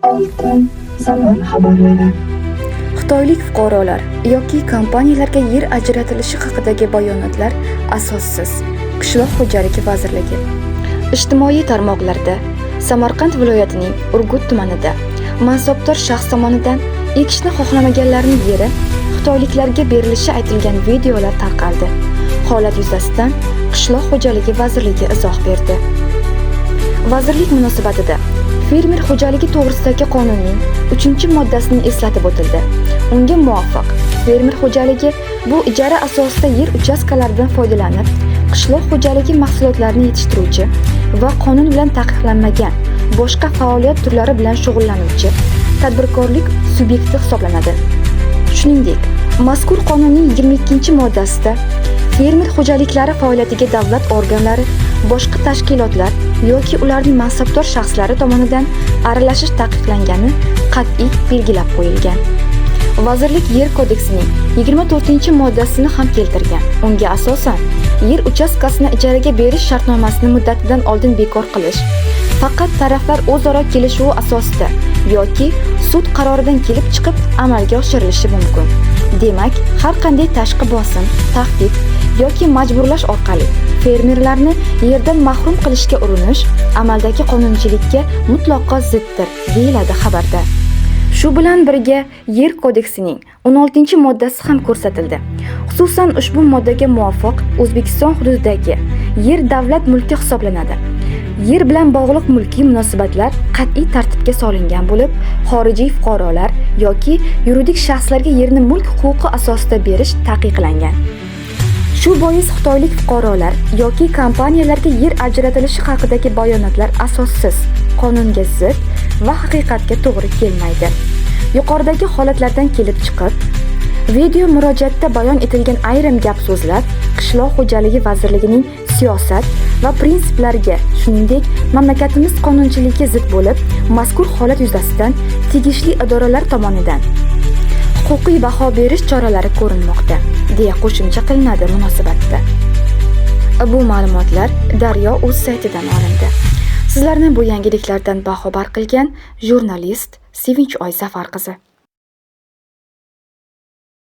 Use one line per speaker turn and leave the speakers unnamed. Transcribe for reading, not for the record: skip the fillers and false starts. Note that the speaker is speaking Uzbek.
Oltin zamon xabarlari.
Xitoylik fuqarolar yoki kompaniyalarga yer ajratilishi haqidagi bayonotlar asossiz. Qishloq xo'jaligi vazirligi. Ijtimoiy tarmoqlarda Samarqand viloyatining Urgut tumanida mansabdor shaxs tomonidan ekishni xohlamaganlarning yeri xitoyliklarga berilishi aytilgan videolar tarqaldi. Holat yuzasidan Qishloq xo'jaligi vazirligi izoh berdi. Vazirlik munosabatida fermer xo'jaligi to'g'risidagi qonunning 3-moddasini eslatib o'tildi. Unga muvofiq, fermer xo'jaligi bu ijara asosida yer uchastkalaridan foydalanib, qishloq xo'jaligi mahsulotlarini yetishtiruvchi va qonun bilan taqiqlanmagan boshqa faoliyat turlari bilan shug'ullanuvchi tadbirkorlik subyekti hisoblanadi. Shuningdek, mazkur qonunning 22-moddasida fermer xo'jaliklari faoliyatiga davlat organlari, boshqa tashkilotlar yoki ularning mansabdor shaxslari tomonidan aralashish taqiqlangani qat'iy belgilab qo'yilgan. Vazirlik Yer kodeksining 24-moddasini ham keltirgan. Unga asosan, yer uchastkasini ijaraga berish shartnomasini muddatidan oldin bekor qilish faqat taraflar o'zaro kelishuvi asosida yoki sud qaroridan kelib chiqib amalga oshirilishi mumkin. Demak, har qanday tashqi bosim, tahdid yoki majburlash orqali fermerlarni yerdan mahrum qilishga urinish amaldagi qonunchilikka mutlaqo ziddir, deyiladi xabarda. Shu bilan birga Yer kodeksining 16-moddasi ham ko'rsatildi. Xususan ushbu moddaga muvofiq O'zbekiston hududidagi yer davlat mulki hisoblanadi. Yer bilan bog'liq mulkiy munosabatlar qat'iy tartibga solingan bo'lib, xorijiy fuqarolar yoki yuridik shaxslarga yerni mulk huquqi asosida berish taqiqlangan. Shu bois xitoylik fuqarolar yoki kompaniyalarga yer ajratilishi haqidagi bayonotlar asossiz, qonunga zid va haqiqatga to'g'ri kelmaydi. Yuqoridagi holatlardan kelib chiqib, video murojaatda bayon etilgan ayrim gap-so'zlar Qishloq xo'jaligi vazirligining siyosat va prinsiplariga, shuningdek, mamlakatimiz qonunchiligiga zid bo'lib, mazkur holat yuzasidan tegishli idoralar tomonidan huquqiy baho berish choralari ko'rilmoqda, deya qo'shimcha qilinadi munosabatda. Bu ma'lumotlar Daryo.uz saytidan olindi. Sizlarni bu yangiliklardan baxabar qilgan jurnalist Sevinch Oy Zafar qizi.